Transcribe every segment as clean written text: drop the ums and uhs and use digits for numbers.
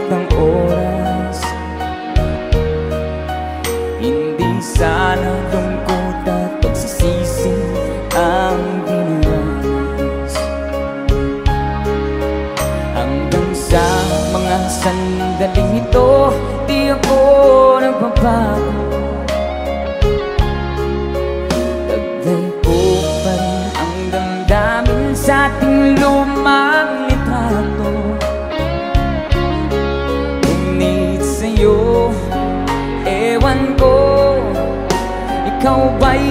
sukat ng oras. Hindi sana lungkot at pagsisisi ang dinanas. Hanggang sa mga sandaling ito, di ako nagbabago. Taglay ko pa rin ang damdamin sa ating lumang litrato. Ngunit sa'yo, ewan ko, ikaw ba'y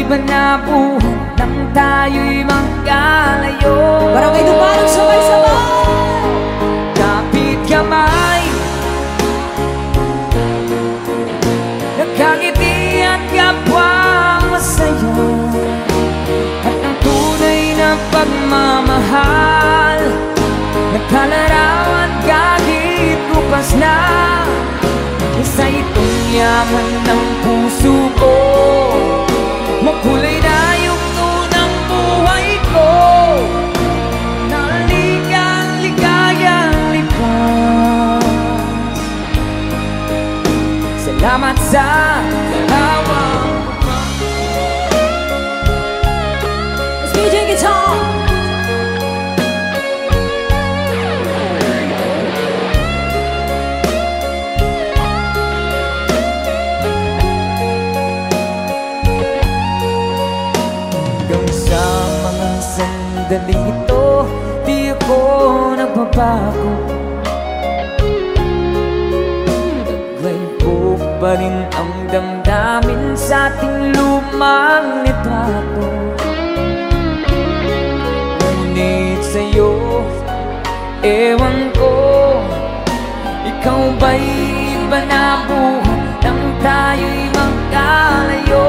iba na buhay nang tayo'y magkalayo? Barangay Dumarang sabay-sabay! Kapit kamay, nakangiti at kapwang masaya, at ang tunay na pagmamahal, nagkalarawan kahit bukas na. Isa itong yaman ng puso ko, makulay na yugto ng buhay ko, naligang ligayang lipas. Salamat sa larawan. Let's DJ guitar! Sandaling ito, di ako nagbabago. Taglay ko pa rin ang damdamin sa ating lumang litrato. Ngunit sa'yo, ewan ko, ikaw ba'y iba na buhay nang tayo'y magkalayo?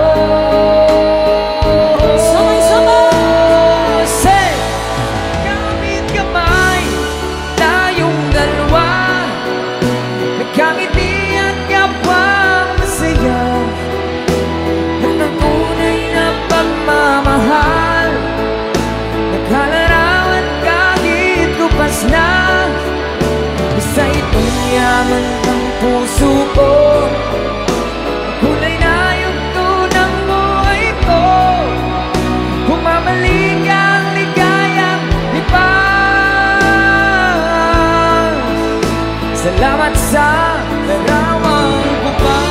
Isa itong yaman ng puso ko, kulay na yugto ng buhay ko, humamalik ang ligayang lipas. Salamat sa larawang bubang.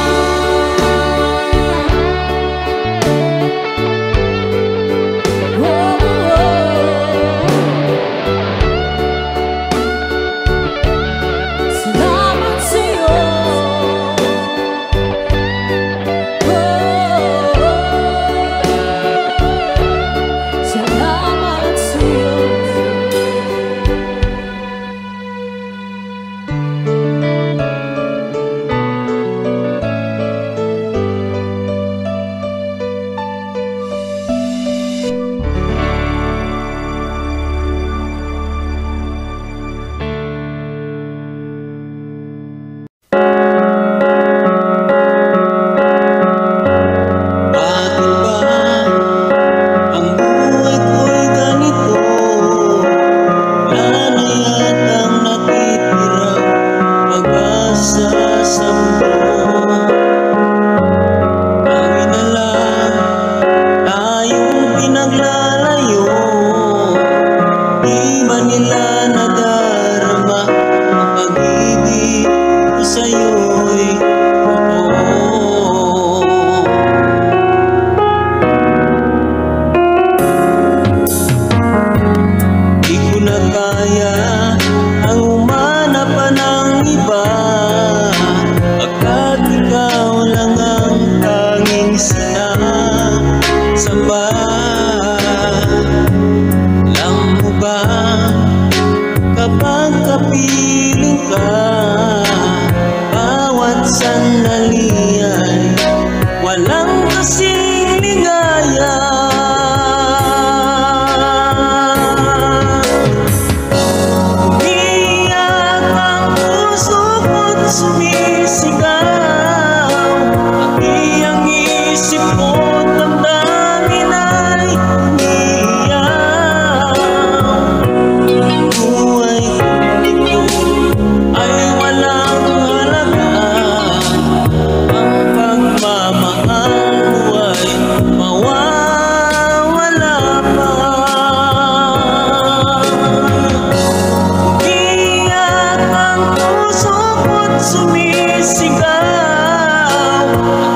sumisigaw.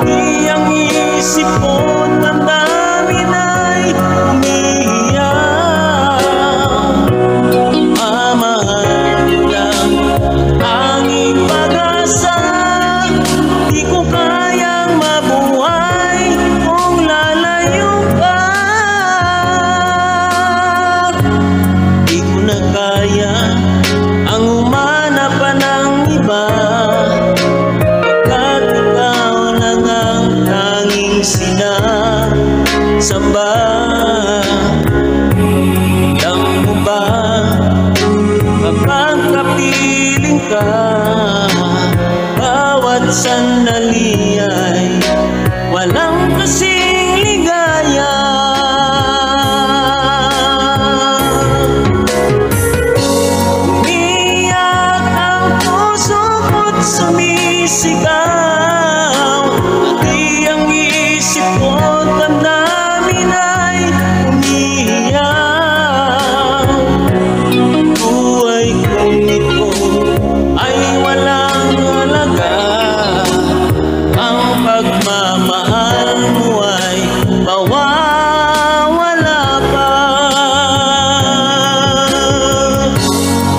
Di ang isip ko, damdamin ay umiiyak. Mamahal lang tanging pag-asa. Di ko kayang mabuhay kung lalayo ka. Di ko na kaya ang umanap pa ng iba, pagkat ikaw lang ang tanging sinasamba. Alam mo ba, kapag kapiling ka, bawat sandali ay walang kasing ligaya. Umiyak ang puso ko't sumisigaw. Di ang isip ko, damdamin ay umiiyak. Buhay kong ito ay walang halaga. Ang pagmamahal mo ay mawawala pa.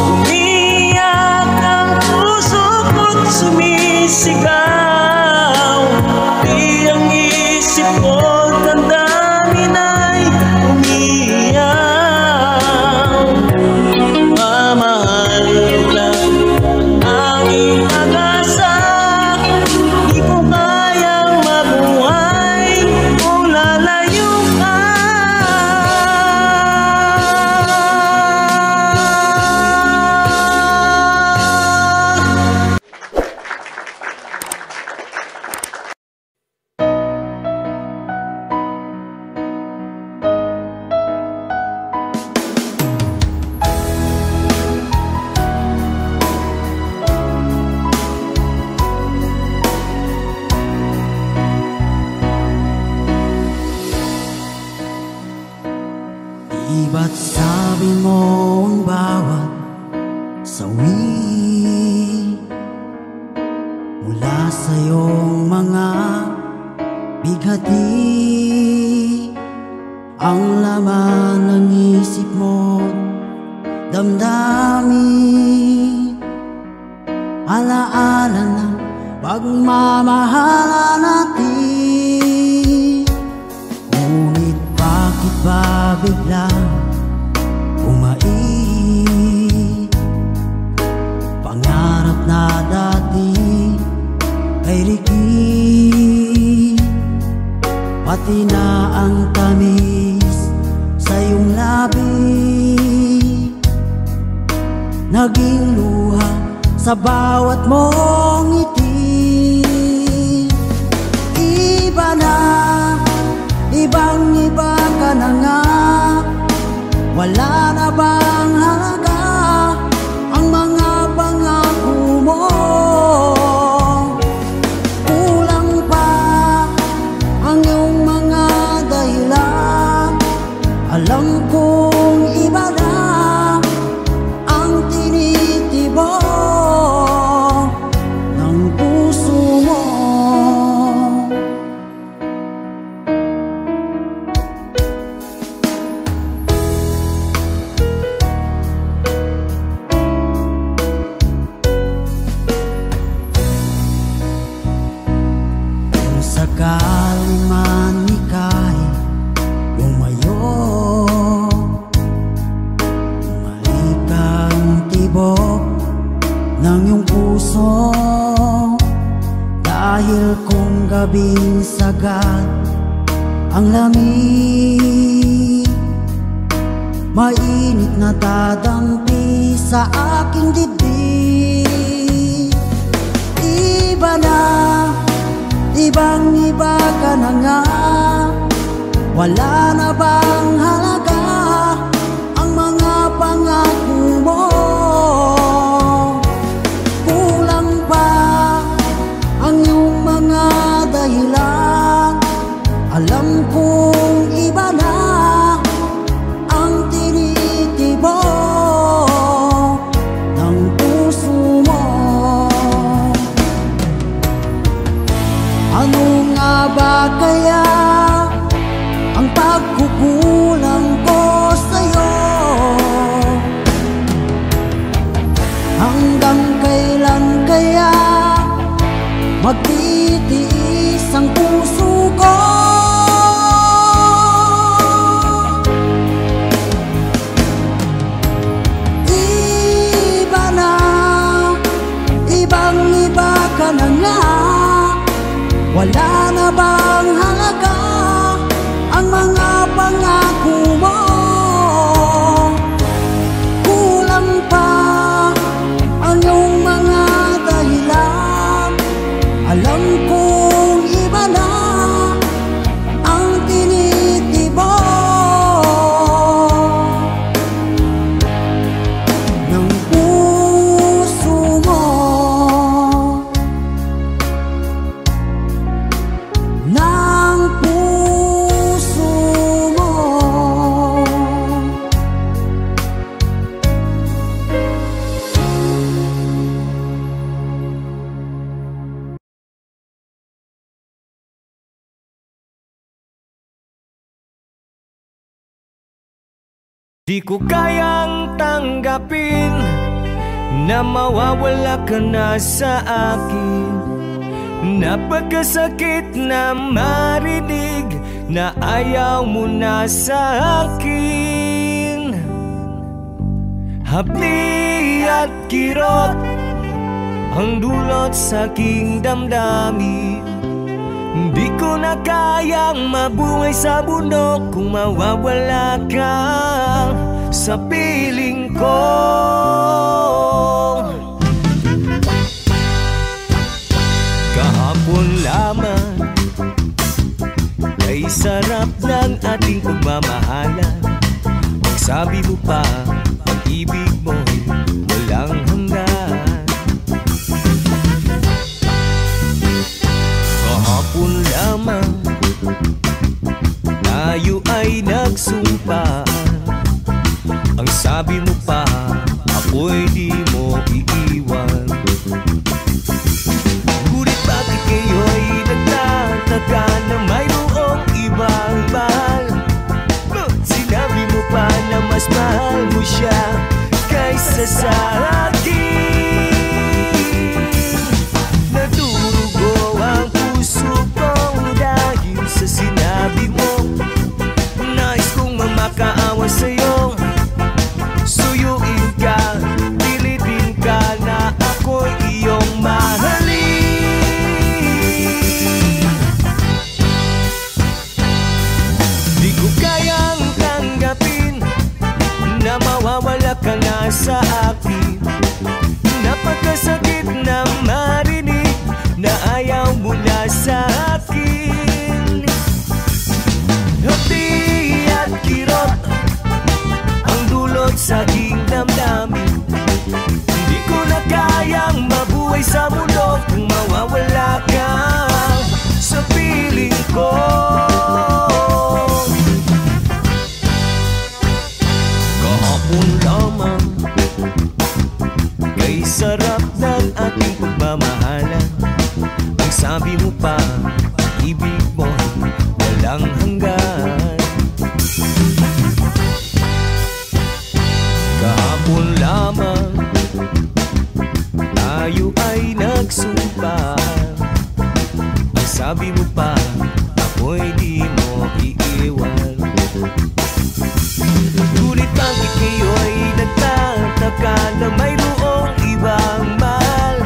Umiyak ang puso ko't sumisigaw. Di ang isip ko, damdamin ay umiiyak. Mamahal lang tanging pag-asa. Di ko kayang mabuhay kung lalayo ka. Di ba't sabi mo ang bawat sawi mula sa iyong mga bighati ang laman ng isip mo, damdamin, alaala ng pagmamahalan natin. Ngunit bakit ba biglang umait? Pangarap na dati ay likid, pati na ang tamis sa iyong labi, naging luha sa bawat mong ngiti. Iba na, ibang-iba ka na nga. Wala na bang halaga ang mga pangako mo? Kulang pa ang iyong mga dahilan. Alam kong iba na ang tinitibok ng puso mo. Kung sakaling man ika'y lumayo, bumalik ang tibok ng iyong puso. Dahil kung gabing sagad ang lamig, mainit na dadampi sa aking dibdib. Iba na, ibang-iba ka na nga. Wala na bang halaga ang mga pangako mo? Kulang pa ang iyong mga dahilan. Alam kong iba na ang tinitibok ng puso mo. Wala na bang halaga ang mga pangako mo? Kulang pa ang iyong mga dahilan. Alam kong iba na ang tinitibo ng puso mo, ng puso mo. Di ko kayang tanggapin na mawawala ka na sa akin. Napagkasakit na marinig na ayaw mo na sa akin. Hapdi at kirot ang dulot sa aking damdamin. Di ko na kayang mabuhay sa bundok kung mawawala ka sa piling ko. Kahapon lamang ay sarap ng ating pagmamahalan. Magsabi mo pa, pag-ibig mo'y walang hanggan. Kahapon lamang tayo ay nagsumpaan. Ang sabi mo pa, ako'y di mo iiwan. Ngunit bakit kayo'y nagtataka na mayroong ibang mahal? Sinabi mo pa na mas mahal mo siya kaysa sa akin. Naturugo ang puso ko dahil sa sinabi mo. Nais kong mamakaawa sa'yo, suyuin ka, pilitin ka na ako'y iyong mahalin. Di ko kayang tanggapin na mawawala ka na sa akin. Napagkasakit na marinig na ayaw mo na sa akin. Hapdi at kirot ang dulot sa aking damdamin. Hindi ko na kayang mabuhay sa mundo kung mawawala ka sa piling ko. Kahapon lamang kay sarap ng ating pagmamahalan. Ang sabi mo pa, ibig mo walang hanggan. Kahapon lamang tayo ay nagsumpaan. Ang sabi mo pa, ako'y di mo iiwan. Ngunit bakit kayo'y nagtataka na mayroong ibang mahal?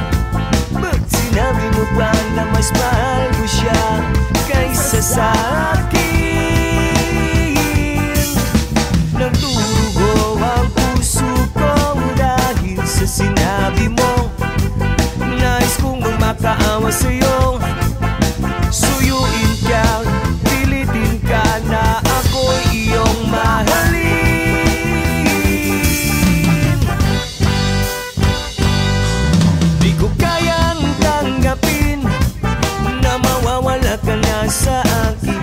Ba't sinabi mo pa na mas mahal mo siya kaysa sa akin? Nagdurugo ang puso ko dahil sa sinabi mo. Nais kong magmakaawa sa'yo, suyuin ka, pilitin ka na ako'y iyong mahalin. Di ko kayang tanggapin na mawawala ka na sa akin.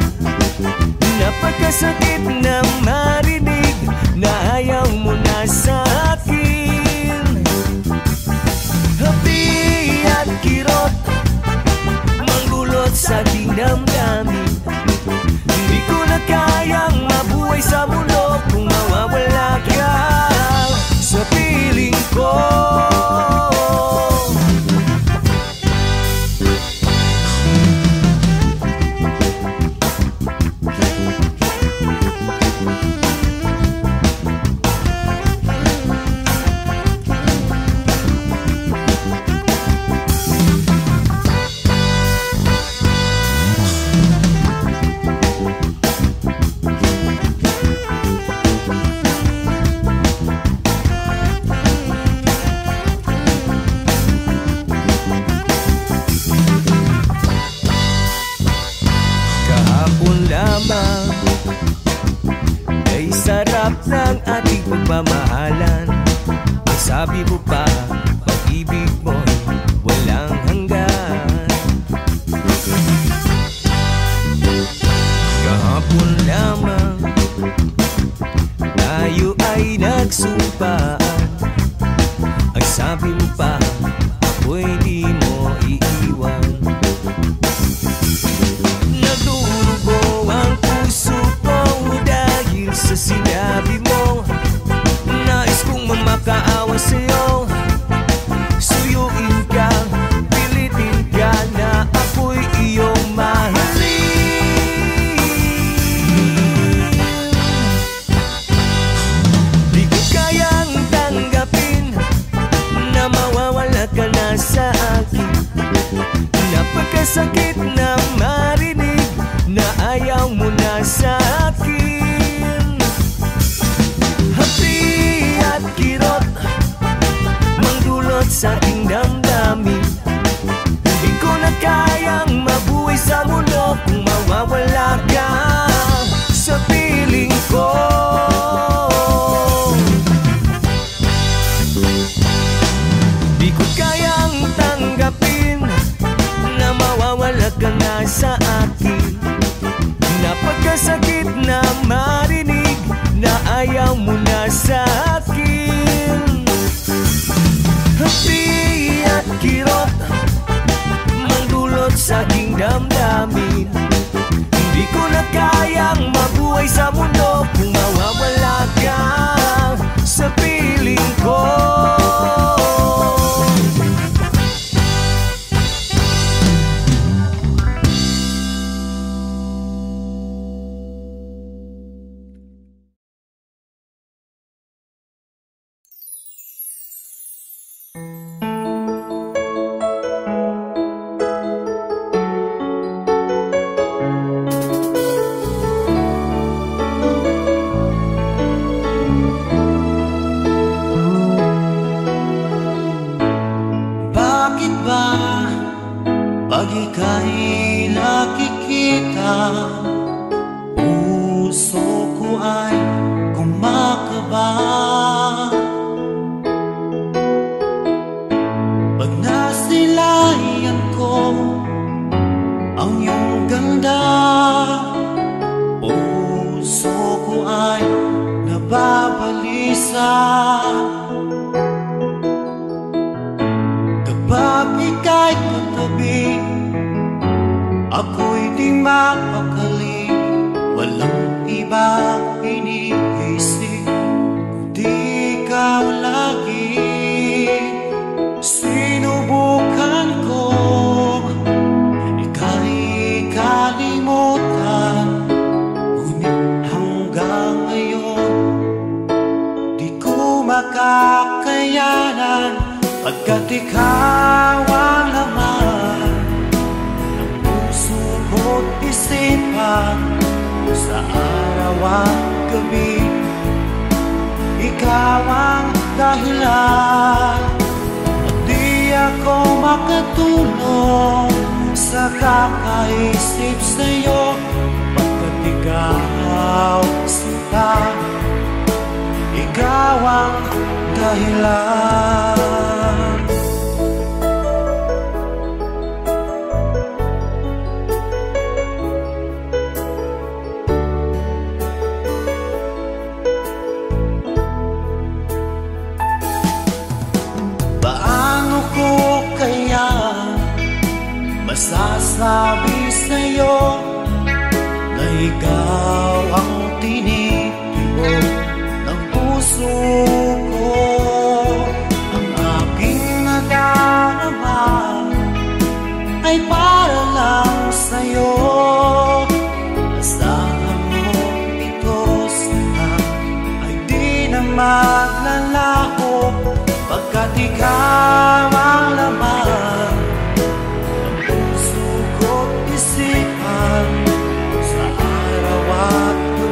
Napagkasakit na marinig na ayaw mo na sa akin. Hapdi at kirot manggulot sa aking damdamin. Hindi ko na kayang mabuhay sa mundo kung mawawala ka sa piling ko. Sabi mo pa, pag-ibig mo'y walang hanggan. Kahapon lamang tayo ay nagsumpaan. Ang sabi mo pa, ako'y di mo iiwan. Nadurugo ang puso ko dahil sa sinabi mo. Nais kong mamakaawa sa'yo, suyuin ka, pilitin ka na ako'y iyong mahalin. Di ko kayang tanggapin na mawawala ka na sa akin. Napagkasakit na marinig na ayaw mo na sa akin. Hati at kirot, mangdulot sa aking damdamin. Hindi ko na kayang mabuhay sa mundo kung mawawala ka sa piling ko. Di ko kayang tanggapin na mawawala ka na sa akin. Napagkasakit na marinig na ayaw mo na sa akin. Hati at kirot, mangdulot sa aking damdamin. Hindi ko na kayang mabuhay sa mundo kung mawawala ka sa piling ko. Pag ika'y nakikita, puso ko ay kumakaba. Pag nasilayan ko ang iyong ganda, puso ko ay nababalisa. Kapag ika'y katabi, ako'y di mapakali. Walang ibang iniisip kundi ikaw lagi. Sinubukan ko ika'y kalimutan, ngunit hanggang ngayon di ko makakayanan. Pagkat ikaw ang laman ng puso ko't isipan, sa araw at gabi, ikaw ang dahilan. At di ako makatulog sa kakaisip sa'yo, pagkat ikaw sinta, ikaw ang dahilan. Paano ko kaya masasabi sa'yo na ikaw ang tinitibok ng puso ko? Ang aking nadarama ay para lang sa'yo. Asahan mo ito sana ay di na maglalaho, pagkat ikaw ang laman ng puso ko't isipan, sa araw at gabi.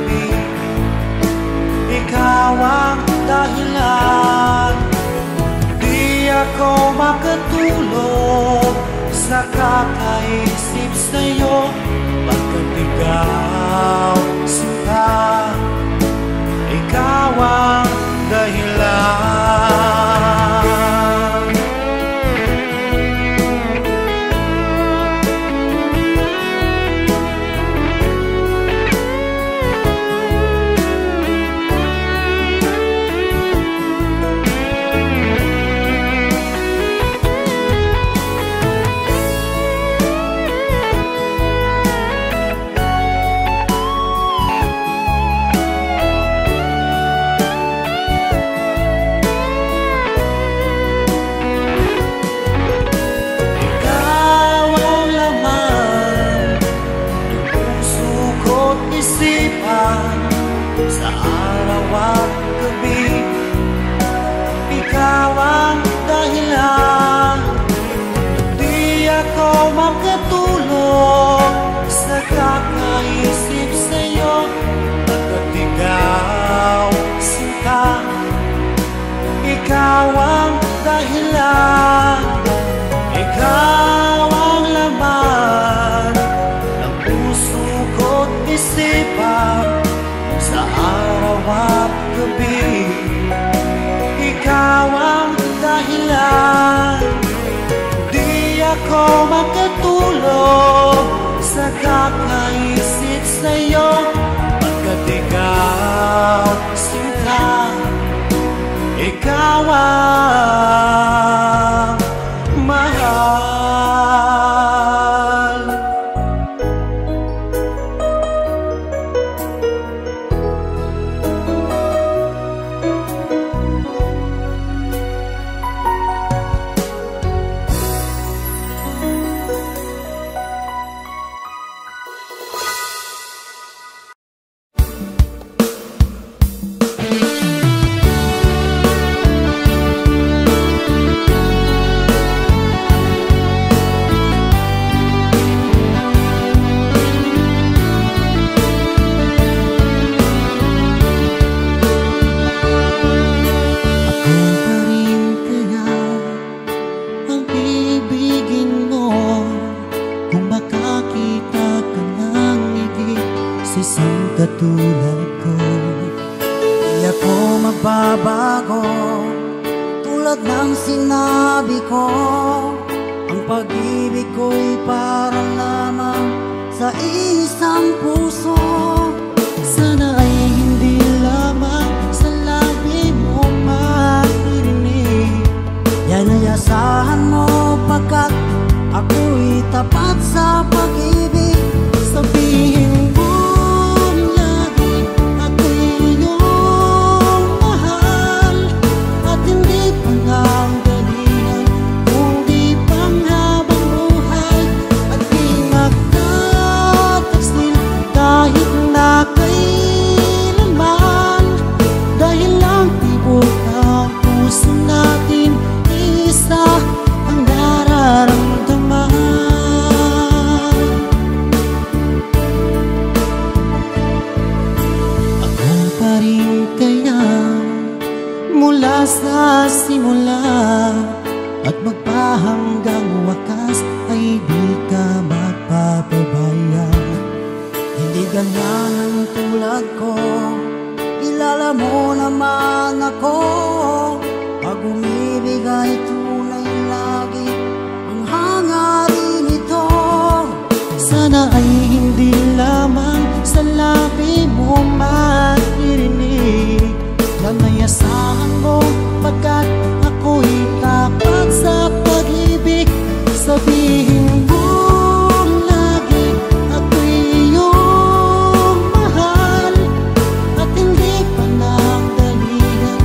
sa araw at gabi. Ikaw ang dahilan, di ako makatulog sa kakaisip sa'yo. Pagkat ikaw, sinta, ikaw ang dahilan, ikaw ang laman ng puso ko't isipan sa araw at gabi. Ikaw ang dahilan, di ako makatulog sa kakaisip sa'yo. Pagkat ikaw, sinta, ikaw ang mahal. Katulad ko, di ako magbabago. Tulad ng sinabi ko, ang pag-ibig ko'y para lamang sa isang puso. Sana ay hindi lamang sa labi mo maririnig. Yan ay asahan mo pagkat ako'y tapat sa pag-ibig. Sabihin mo sa simula at magpahanggang wakas ay di ka magpapabaya. Hindi ganyan ang tulad ko, kilala mo naman ako. Pag umibig ay tunay lagi ang hangarin ito. Sana ay hindi lamang sa labi mo maririnig. Nanayasahan mo pagkat ako'y tapat sa pag-ibig. Sabihin mo lagi ako'y iyong mahal, at hindi pa nang dahilan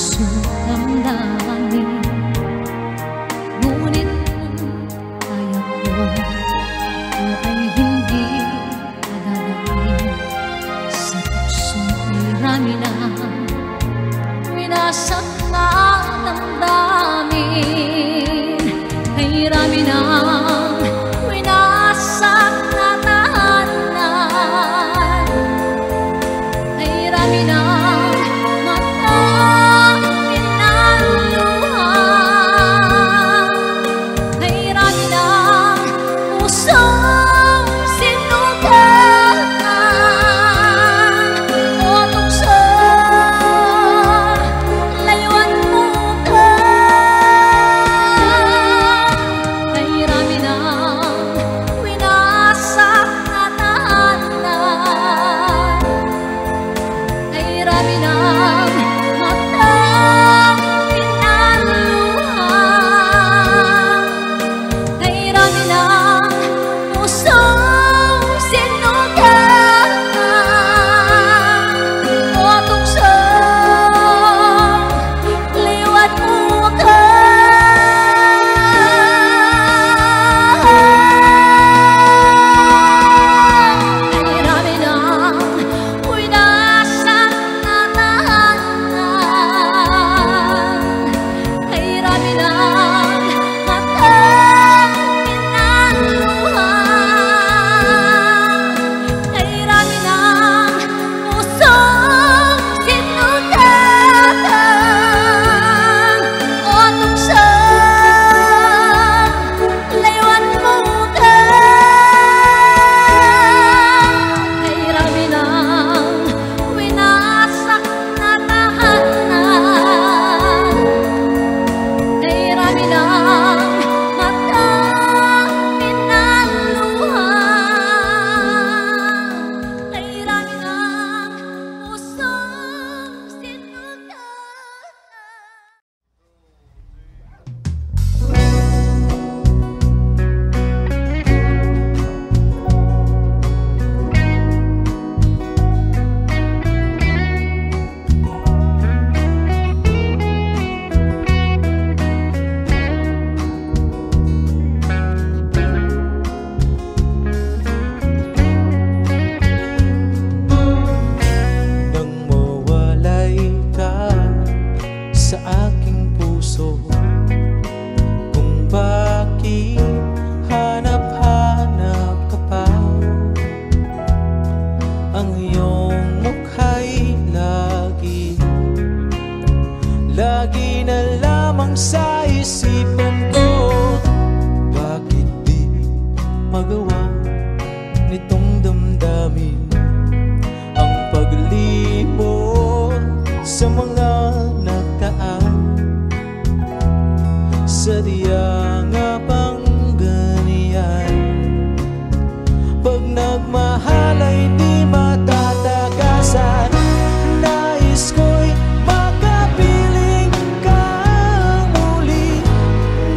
puso't damdamin. Ngunit kaya ko ay hindi madalamin. Sa pusong irami na winasak na damdamin. Ay rami na winasak na tahanan. Ay rami na lagi na lamang sa isipan ko. Bakit di magawa nitong damdamin ang paglimot sa mga nakaan? Sadya nga bang ganyan? Pag nagmahal ay di matatakasan. Nais ko'y makapiling ka muli.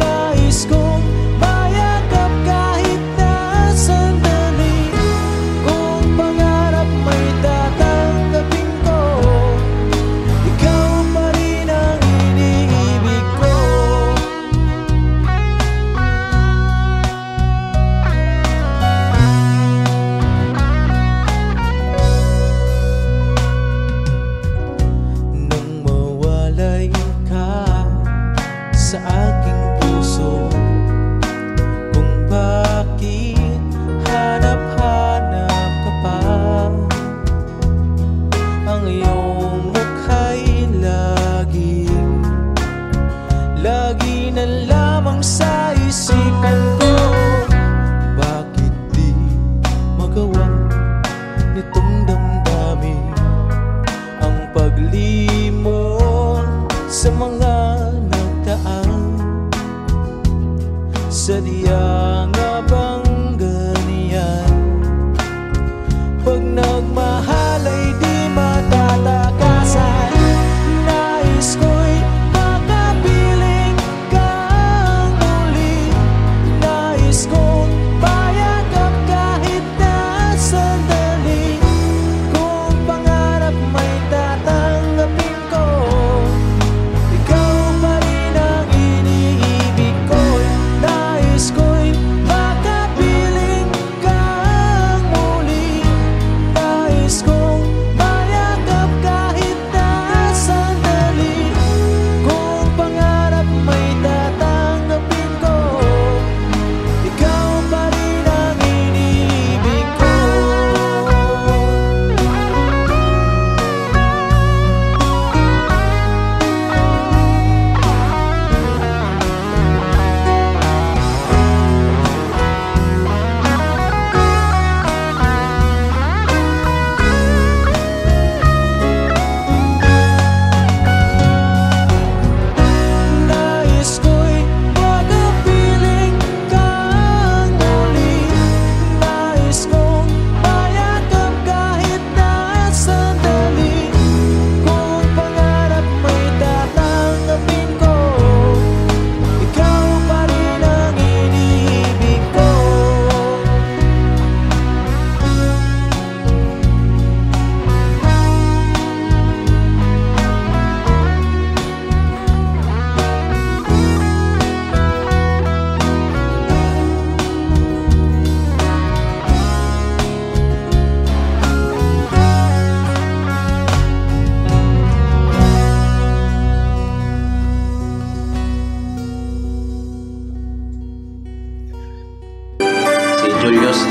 Nais kong mayakap kahit na sandali. Kung pangarap may tatanggapin ko, ikaw pa rin ang iniibig ko.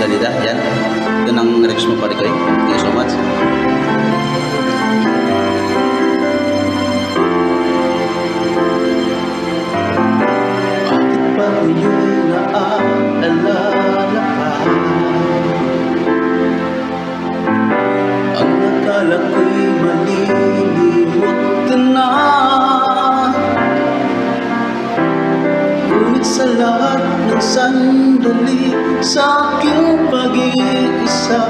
Dalida. Yan. Ito ang request mo, pare ko. Thank you so much. Bakit ba yung naaalala ka? Ang nakala ko'y malilimot ka na. Ngunit sa lahat ng sandali sa aking pag-iisa,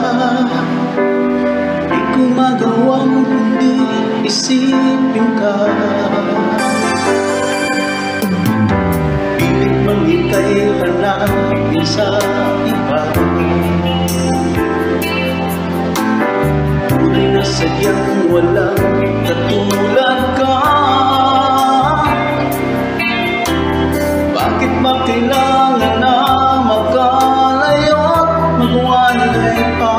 di ko magawang hindi isipin ka. Pilit mang ika'y hanapin sa iba, tunay na sadyang walang katulad ka. Bakit ba kailangan na magkalayo't magwalay pa?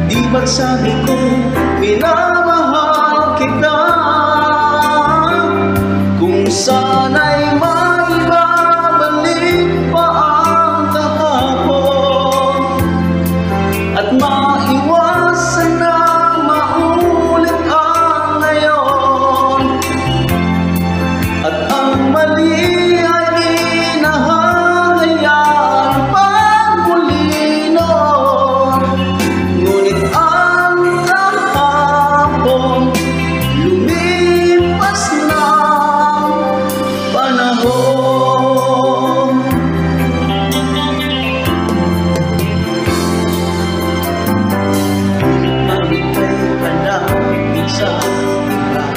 Di ba't sabi ko minamahal kita? Kung sana'y maibabalik pa ang kahapon at maiwasan na maulit ang ngayon, at ang mali ay di nahahayaan pag muli noon. Ngunit ang kahapon lumipas na panahon. Ang ika'y hanapin sa iba,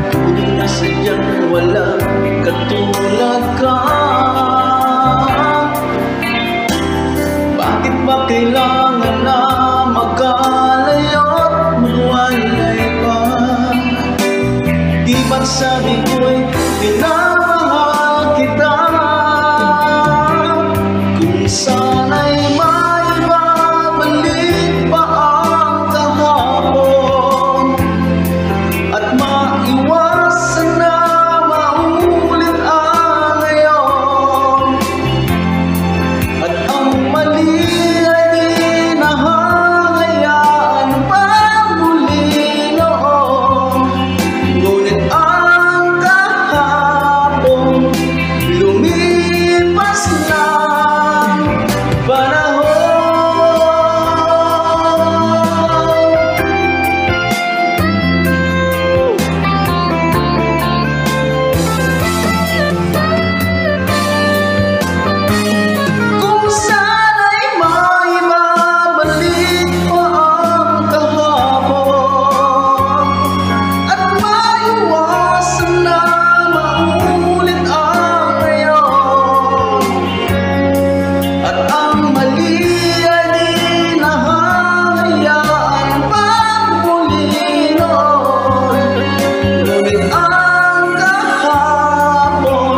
tunay na sadyang walang katulad ka. Bakit ba kailangan na magkalayo't magwalay pa? Di ba't sabi ko'y minamahal kita? Kung sana'y maibabalik pa ang kahapon at maiwasan na maulit ang ngayon, at ang mali ay di nahahayaan pag muli noon. Ngunit ang kahapon lumipas na panahon. Kung sana'y maibabalik pa ang kahapon at maiwasan na maulit ang ngayon, at ang mali ay di nahahayaan pag muli noon. Ngunit ang kahapon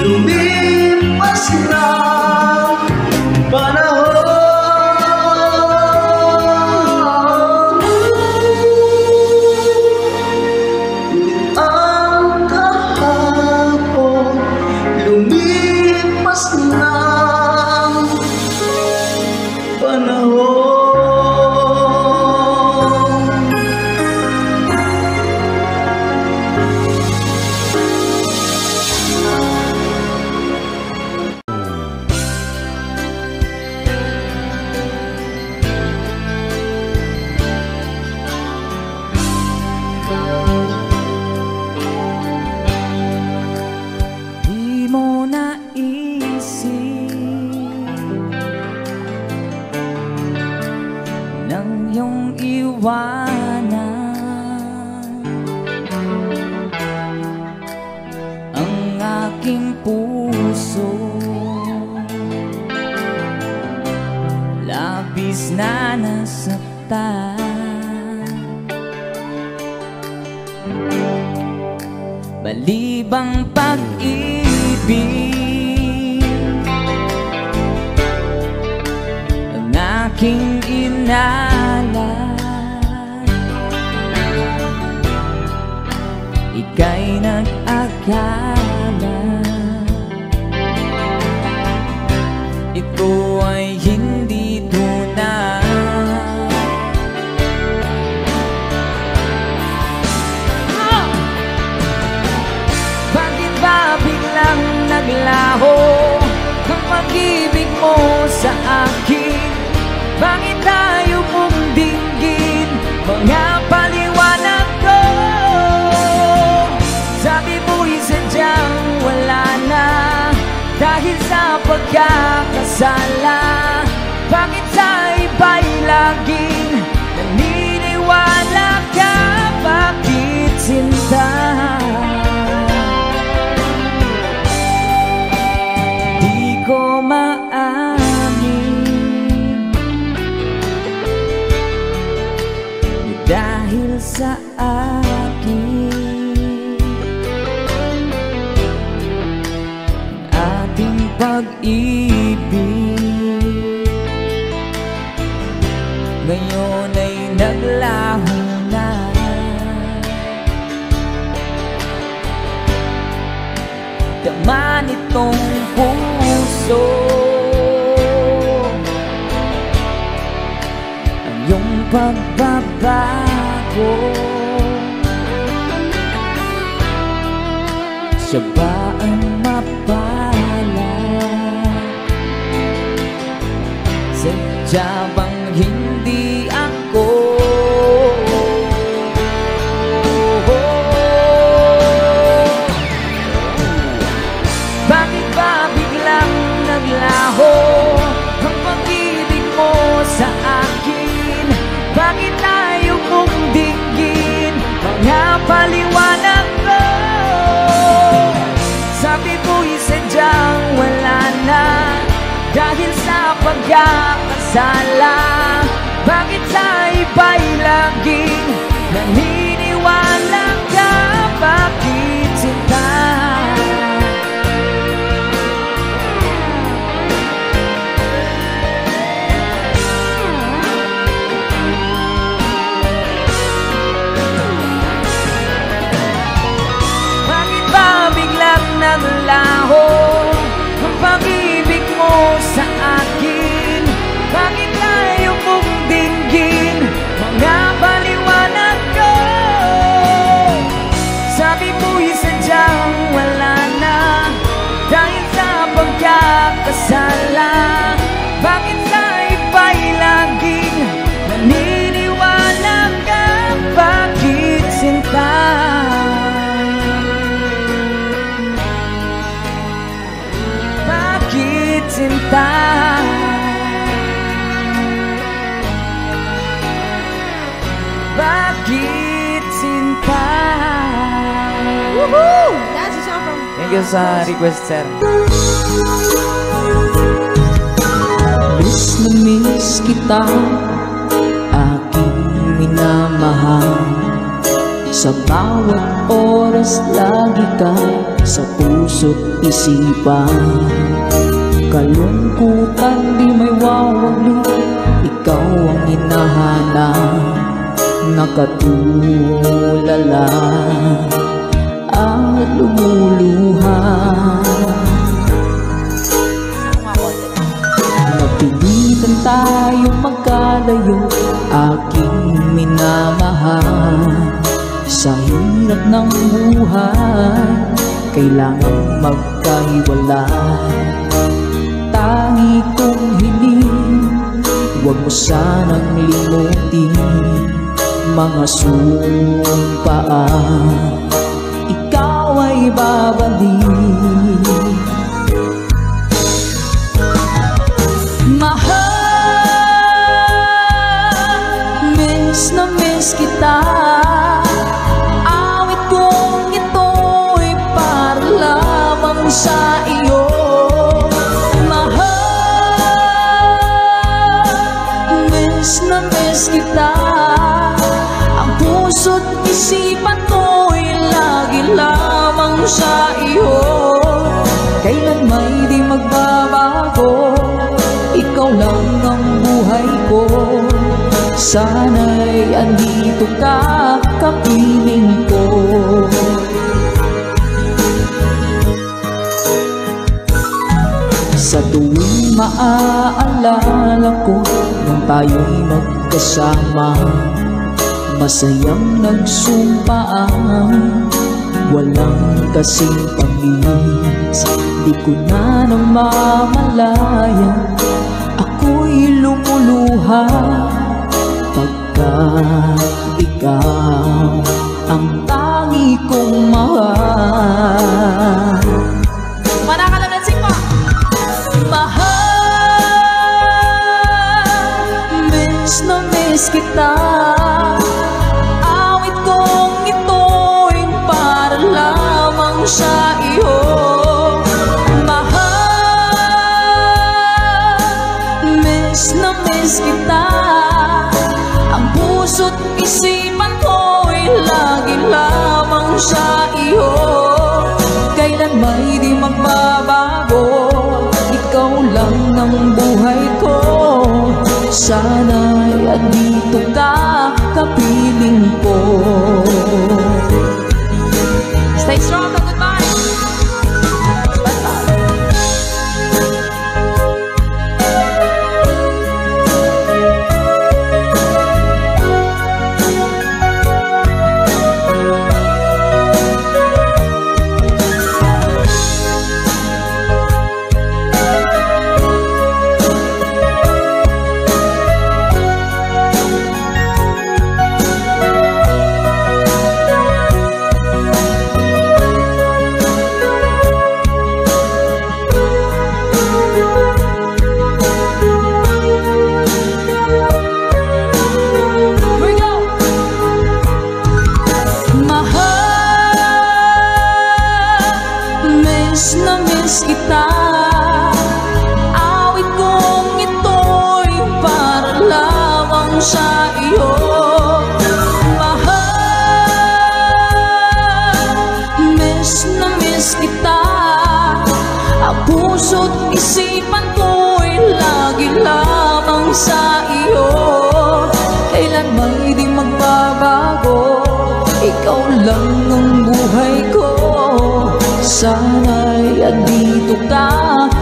lumipas na panahon. Ngunit ang kahapon lumipas na panahon. Di mo naisip nang iyong iwanan ang aking puso, labis na nasaktan. Balibang pag-ibig ang aking inalat, ika'y nag-akala sa akin? Bakit tayo mong dinggin mga paliwanag ko? Sabi mo'y sadyang wala na dahil sa pagkakasala. Bakit sa iba'y laging naniniwala ka? Bakit sinta? Di ko maamin dahil sa akin ating pag-ibig ngayon ay naglaho na. Dama nitong puso ang iyong pagbabago. Siya ba ang mapala? Sadya bang hindi ako? Bakit ba biglang naglaho ang pag-ibig mo sa akin? Bakit tayo mong dinggin mga paliwanag ko? Sabi mo'y sadyang wala na dahil sa pagkakasala. Bakit sa iba'y laging naniniwala ka? Bakit sinta? Bakit ba biglang naglaho ang pag-ibig mo sa akin? Bakit tayo mong dinggin mga paliwanag ko? Sabi mo'y sadyang wala na dahil sa pagkakasala. Bakit sa iba'y laging naniniwala ka? Bakit sinta? Bakit sinta? Bakit sinta? Woohoo! That's a song from... Thank you sa request, sir. Miss na miss kita, aking minamahal. Sa bawat oras lagi ka sa puso't isipan. Kalungkutan di may wawagli, ikaw ang hinahanap. Nakatulala at lumuluha. Napilitan tayong magkalayo, aking minamahal. Sa hirap ng buhay, kailangan magkahiwalay. Tangi kong hiling, huwag mo sanang limutin mga sumpaan, ikaw ay babalik. Mahal, miss na miss kita. Awit kong ito'y para lamang sa iyo. Mahal, miss na miss kita. Puso't isipan ko'y lagi lamang sa iyo. Kailan may di magbabago, ikaw lang ang buhay ko. Sana'y andito ka, kapiling ko. Sa tuwing maaalala ko nung tayo'y magkasama, masayang nagsumpaan, walang kasing tamis Di ko na namamalayan, ako'y lumuluha pagkat ikaw ang tangi kong mahal. Manakalansing mo! Mahal, miss na miss kita. Awit kong ito'y para lamang sa iyo. Mahal, miss na miss kita. Ang puso't isipan ko'y lagi lamang sa iyo. Kailan may di magbabago, ikaw lang ang buhay ko. Sana'y andito ka, kapiling ko. Stay strong, goodbye! Sa iyo, mahal, miss na miss kita. Ang puso't isipan ko'y lagi lamang sa iyo. Kailan may di magbabago, ikaw lang ang buhay ko. Sana'y andito ka,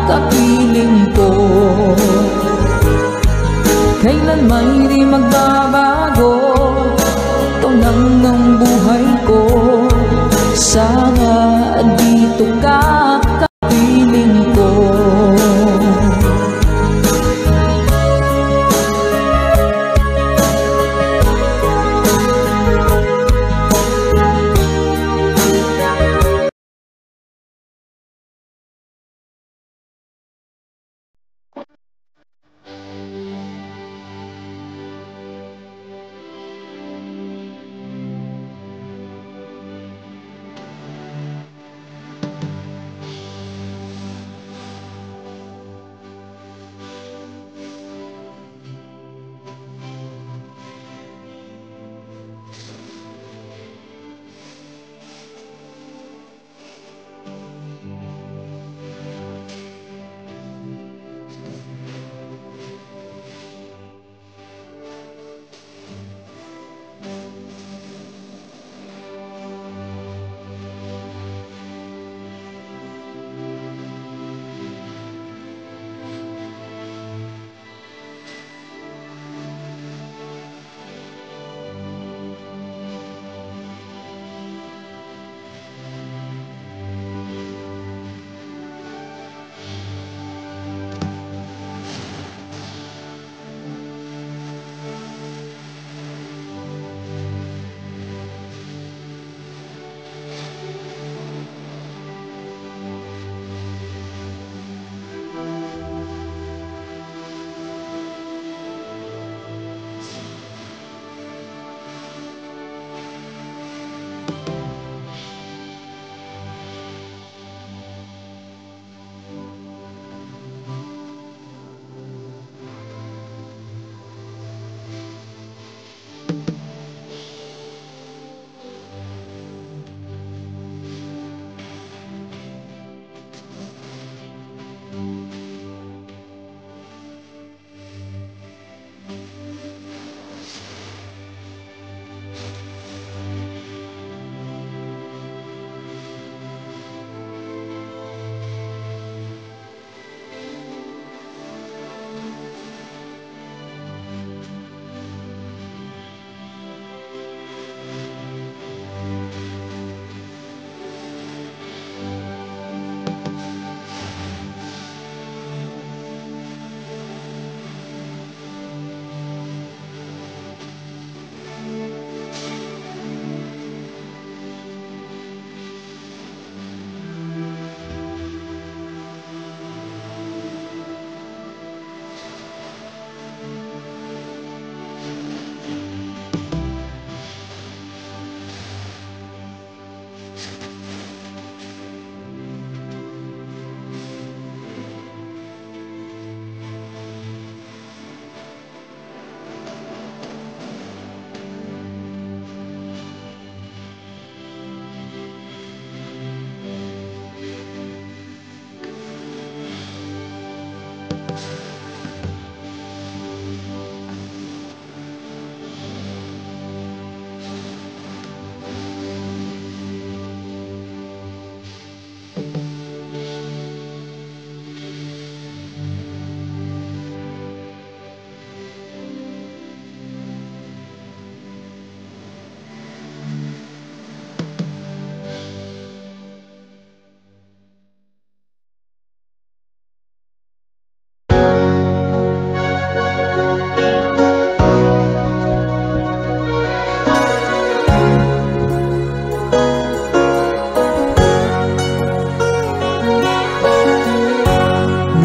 kapiling ko. Kailan may di magbabago, ikaw lang ang buhay ko. Sana andito ka, kapiling ko.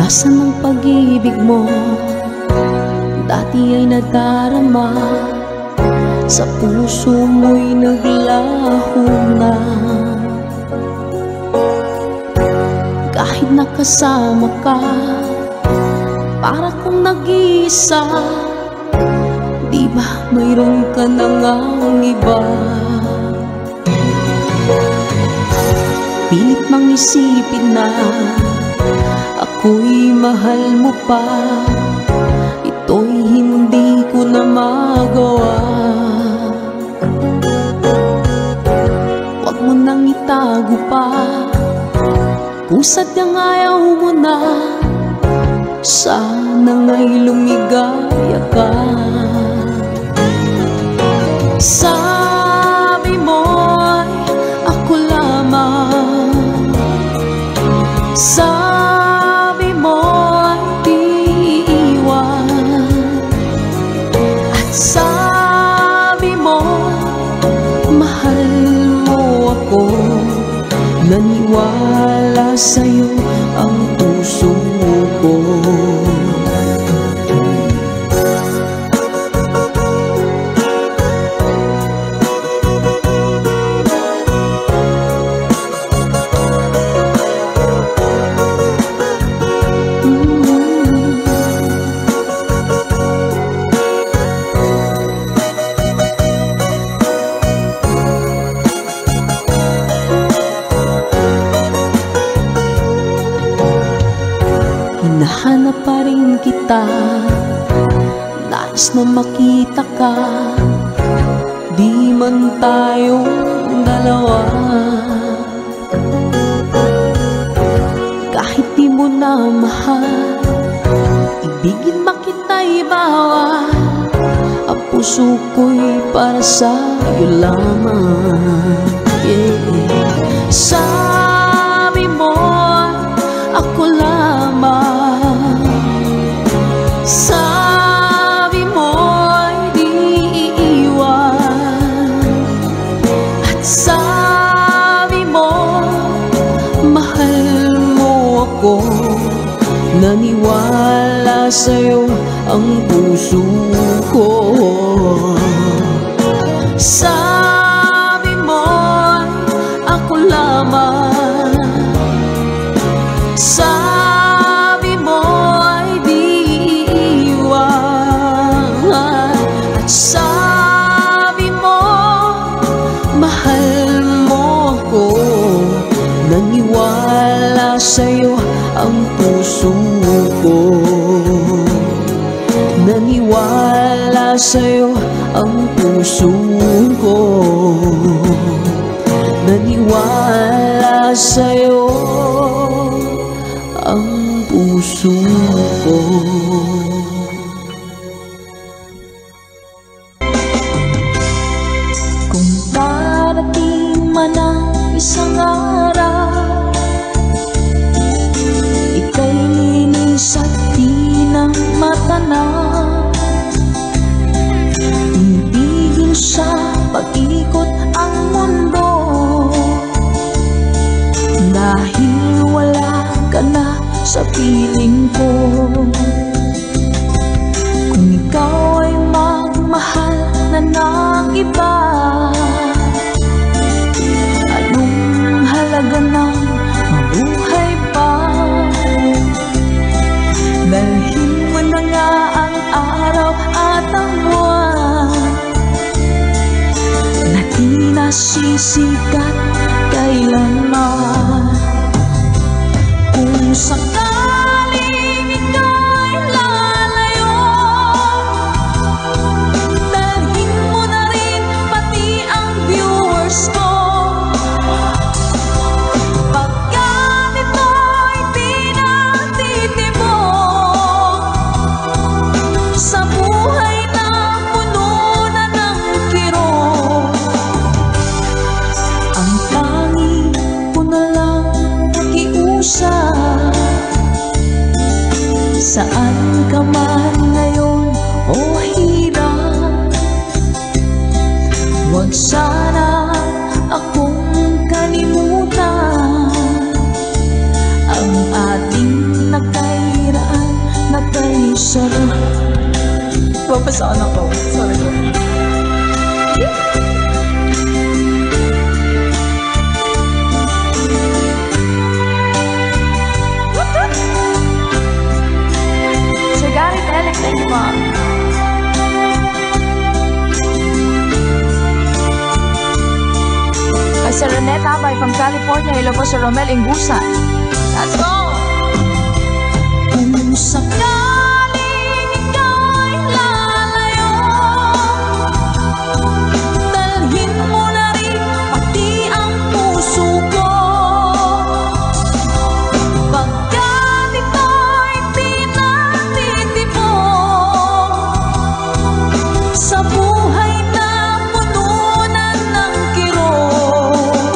Nasaan ang pag-ibig mo? Dati ay nadarama, sa puso mo'y naglaho na. Kahit nakasama ka, para kong nag-iisa. Di ba mayroon ka na ngang iba? Pilit mang isipin na ako'y mahal mo pa. Ito'y hindi ko na magawa. Huwag mo nang itago pa kung sadyang ayaw mo na. Sana nga'y lumigaya ka. Sabi mo'y ako lamang, sabi mo'y di iwan, at sabi mo mahal mo ako. Naniwala sa'yo ang puso ko. Hinahanap pa rin kita, nais na makita ka. Di man tayong dalawa, kahit di mo na mahal, ibigin makita'y bawal. Ang puso ko'y para sa'yo lamang, yeah. Sabi mo ako lamang, sabi mo'y di iiwan, at sabi mo mahal mo ako. Naniwala sa'yo ang puso ko. Sabi mo'y ako lamang, sabi mo'y di iiwan, at sabi mo mahal mo ako. Naniwala sa'yo ang puso ko. Naniwala sa'yo ang puso ko. Naniwala sa'yo ang puso ko. Kung darating man ang isang araw, ika'y linis at di na matanaw. Ibigin sa pag-ikot ang mundo, dahil wala ka na sa piling ko. Kung ikaw ay magmahal na ng iba, anong halaga ng mabuhay pa? Dalhin mo na nga ang araw at ang buwan na di nasisikat kailanman. Kung sakaling ika'y lalayo, dalhin mo na rin pati ang viewers ko. Pagkat ito'y di natitibok sa buhay na puno na ng kirot, ang tanging ko na lang nakiusap. Saan ka man ngayon o hirap, huwag sana akong kalimutan. Ang ating nakay sarap. Papasaan ako. Sorry ko. Sir Gary Telek, thank you, Mom. Kay Sir Renette Abay from California. Hello po, Sir Romel Ingusan. Let's go! Kung sakaling ika'y lalayo, dalhin mo na rin pati ang puso ko. Pagkat ito'y pinatitipon sa buhay na pununan ng kirot,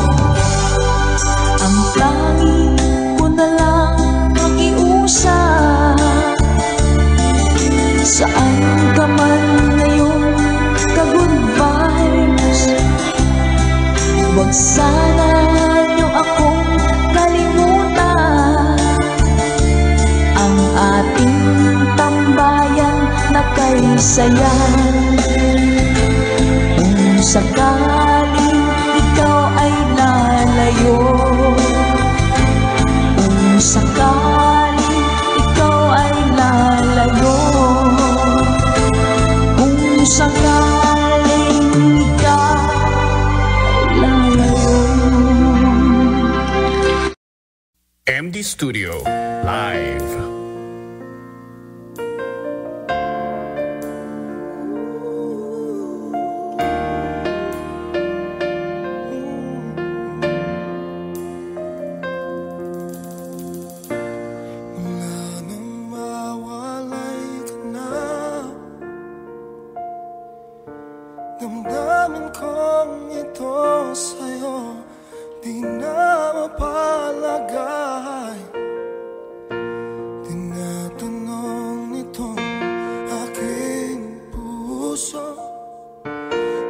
ang langit ko na lang makiusap. Saan ka man ngayon, ka-good vibes, huwag sana niyo akong kalimutan. Ang ating tambayan na kay sayan. Kung sakaling ikaw ay lalayo, kung sakaling ikaw ay lalayo, kung sakaling ikaw ay lalayo. MD Studio Live. Damdamin kong ito sa'yo, di na mapalagay. Tinatanong nitong aking puso,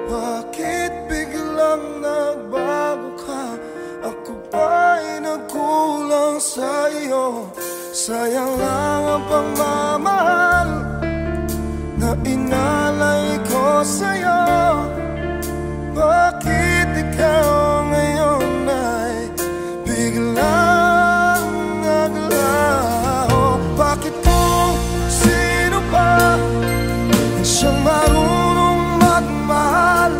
bakit biglang nagbago ka? Ako ba'y nagkulang sa'yo? Sayang lang ang pagmamahal na inalay ko sa'yo. Bakit ikaw ngayon ay biglang naglaho? Bakit kung sino pa ang siyang marunong magmahal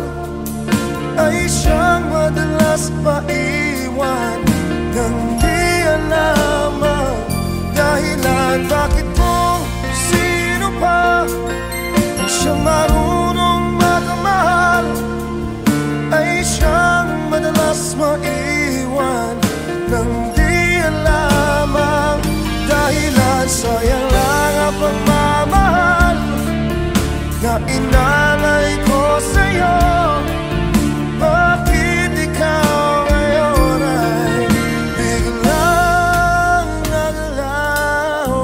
ay siyang madalas maiwan nang di alam ang dahilan? Bakit kung sino pa siyang marunong magmahal ay siyang madalas maiwan nang di alam ang dahilan? Sayang lang ang pagmamahal na inalay ko sa'yo. Bakit ikaw ngayon ay biglang naglaho?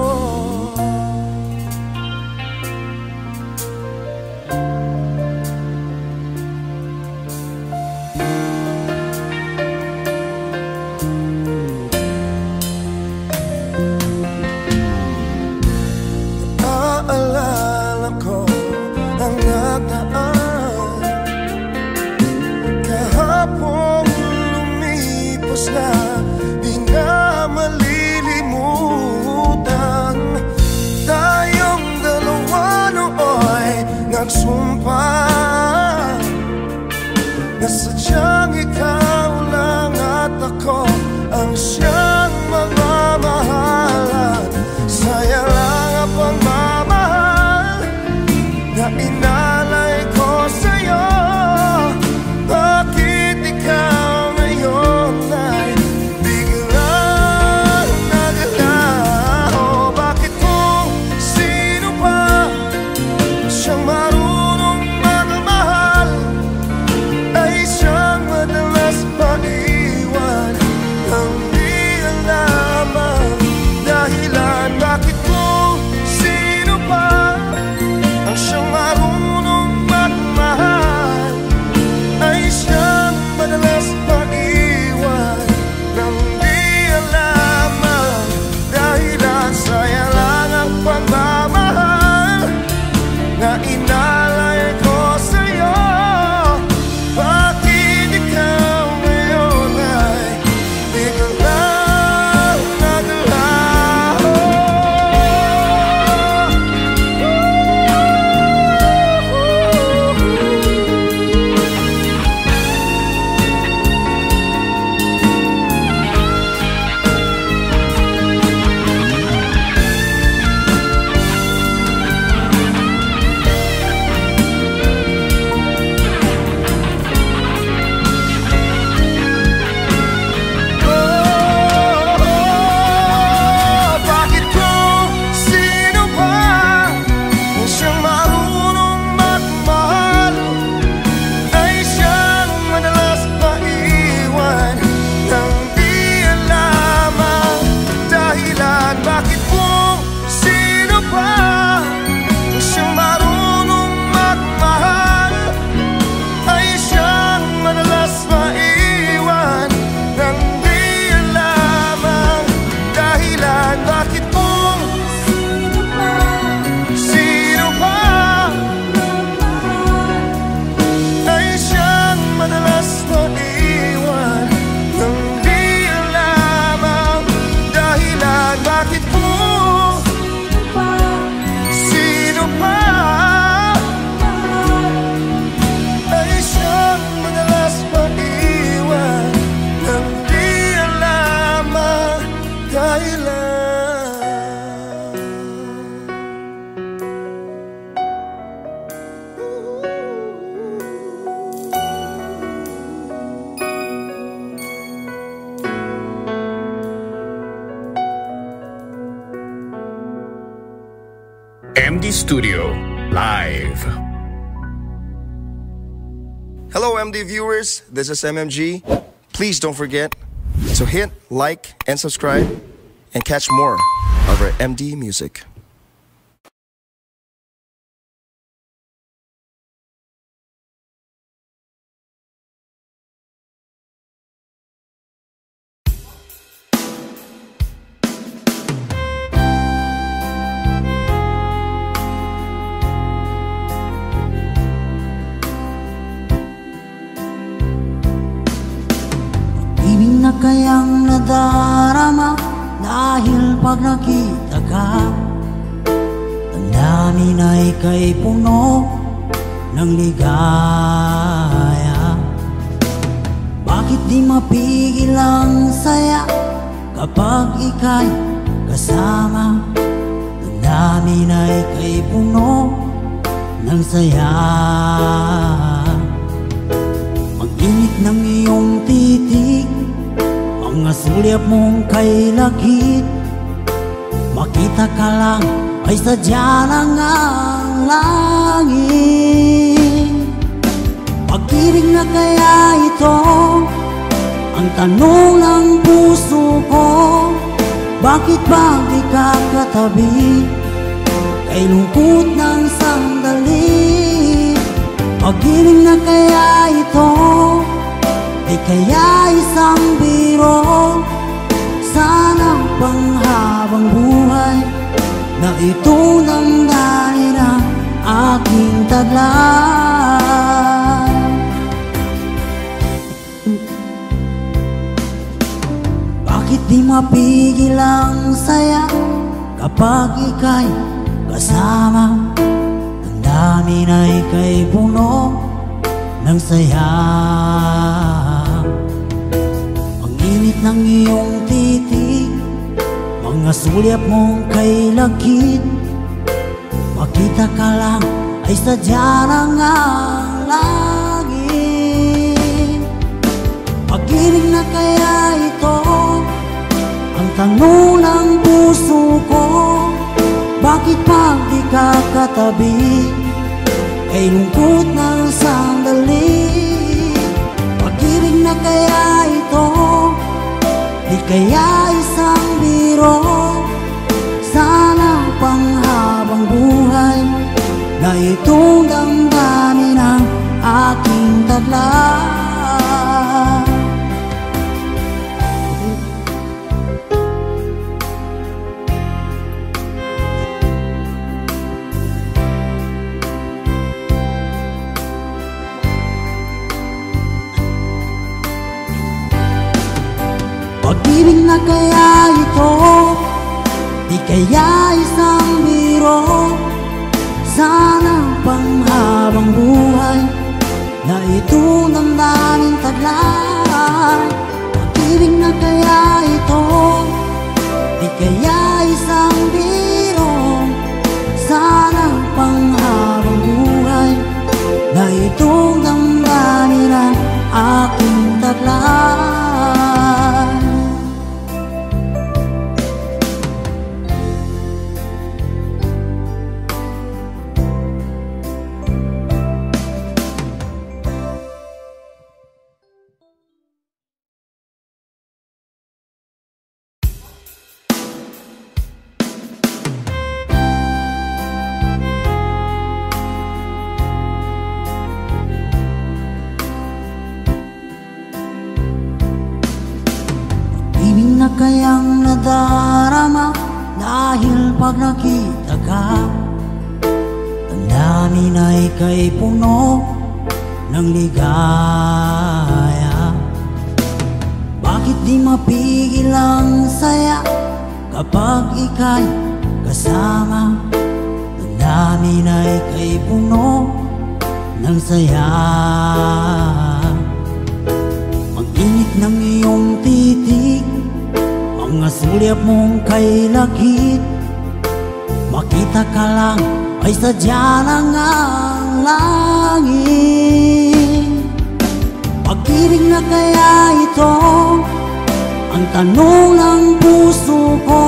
Naalala ko ang nagdaan, kahapon lumipas na, di na malilimutan. Tayong dalawa nooy nagsumpa na sadyang ikaw lang at ako ang siyang magmamahalan. Sayang lang ang pagmamahal na inalay ko sa'yo. Bakit ikaw ngayon ay biglang naglaho? Bakit kung sino pa siyang marunong magmahal ay siyang MD Studio Live. Hello MD viewers, this is MMG. Please don't forget to hit like and subscribe and catch more of our MD music. Ibig na kayang nadarama dahil pag nakita ka, ang dami na ika'y puno ng ligaya. Bakit di mapigil ang saya kapag ika'y kasama? Ang dami na ika'y puno ng saya. Mag-init ng iyong titig, mga sulyap mong kay lagit. Makita ka lang ay sadya ng ang langit. Pag-ibig na kaya ito ang tanong ng puso ko. Bakit ba di ka katabi kay lungkot ng sandali? Pag-ibig na kaya ito, di kaya isang biro? Sana panghabang buhay na ito damdamin ang aking taglay. Bakit di mapigil ang saya kapag ika'y kasama? Ang dami na ika'y puno ng saya. Ang init ng iyong titig, mga sulyap mong kay lagit. Makita ka lang ay sadya ng ang langit. Pag-ibig na kaya ito ang tanong ng puso ko. Bakit pag di ka katabi kay lungkot ng sandali? Pag-ibig na kaya ito, di kaya isang biro? Sana panghabang buhay na itong damdamin ang aking taglay. Pag-ibig na kaya ito, di kaya isang biro? Sana panghabang buhay na ito damdamin taglay. Pag-ibig na kaya ito, di kaya isang biro? Sana panghabang buhay na ito damdamin ang aking taglay. Na kayang nadarama dahil pag nakita ka, ang dami na ika'y puno ng ligaya. Bakit di mapigil ang saya kapag ika'y kasama? Ang dami na ika'y puno ng saya. Mag-init ng iyong titig, mga sulyap mong kay lagit. Makita ka lang ay sadya ng ang langit. Pag-ibig na kaya ito ang tanong ng puso ko.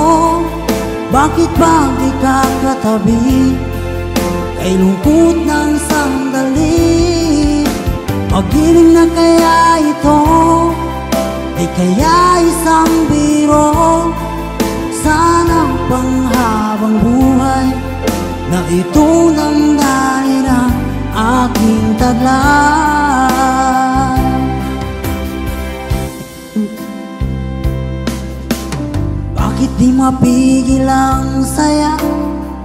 Bakit ba di ka katabi kay lungkot ng sandali. Pag-ibig na kaya ito, di kaya isang biro. Sana panghabang buhay na ito damdamin ang aking taglay. Bakit di mapigil ang saya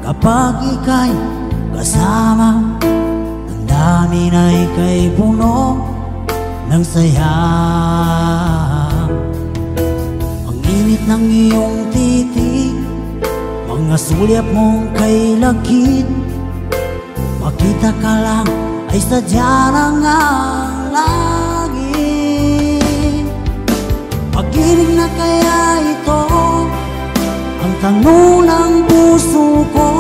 kapag ika'y kasama? Ang dami na ika'y puno ng saya. Ang init ng iyong titig, mga sulyap mong kay lakit, makita ka lang ay sadya ng ang langit. Pag-ibig na kaya ito ang tanong ng puso ko.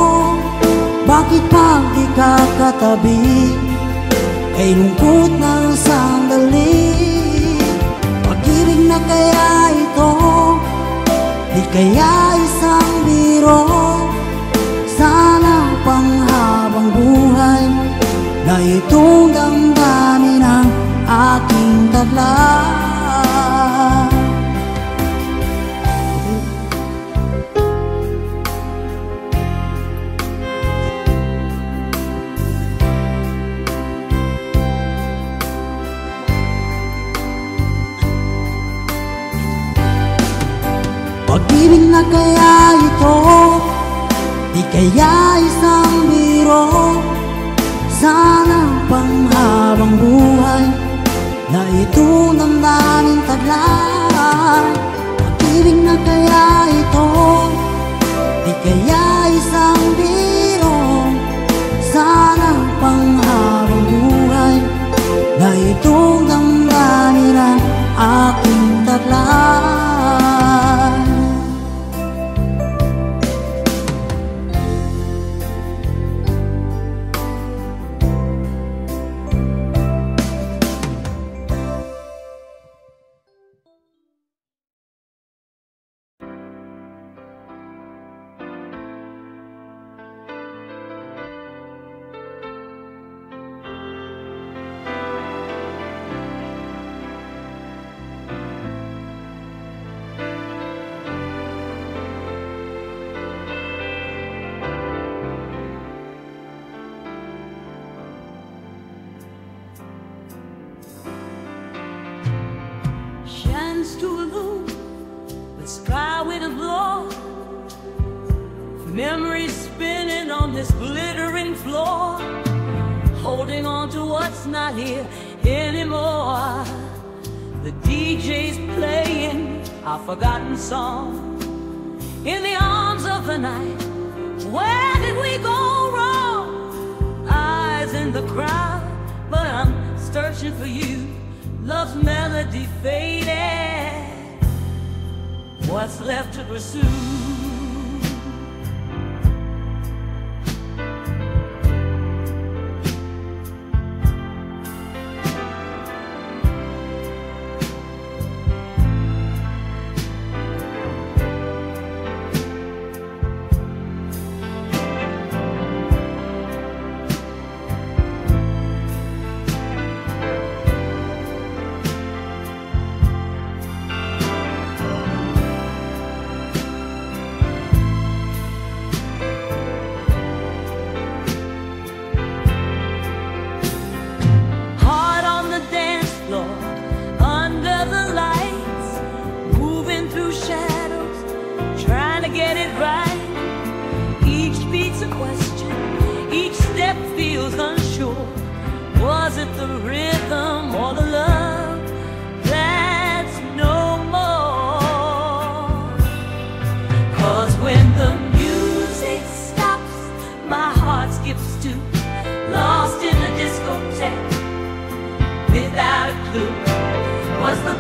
Bakit pag di ka katabi, kay lungkot ng sandali? Pag-ibig na kaya ito, di kaya isang biro. Sana panghabang buhay na itong damdamin ang aking taglay. Pag-ibig na kaya ito, di kaya isang biro. Sana panghabang buhay na ito damdamin taglay. Pag-ibig na kaya ito, di kaya isang biro. Sana panghabang buhay na ito damdamin ang aking taglay. To a moon, the sky with a blow, memories spinning on this glittering floor, holding on to what's not here anymore. The DJ's playing our forgotten song in the arms of the night. Where did we go wrong? Eyes in the crowd, but I'm searching for you. Love's melody faded, what's left to pursue? Was it the rhythm or the love that's no more? 'Cause when the music stops, my heart skips too, lost in a discotheque without a clue. Was the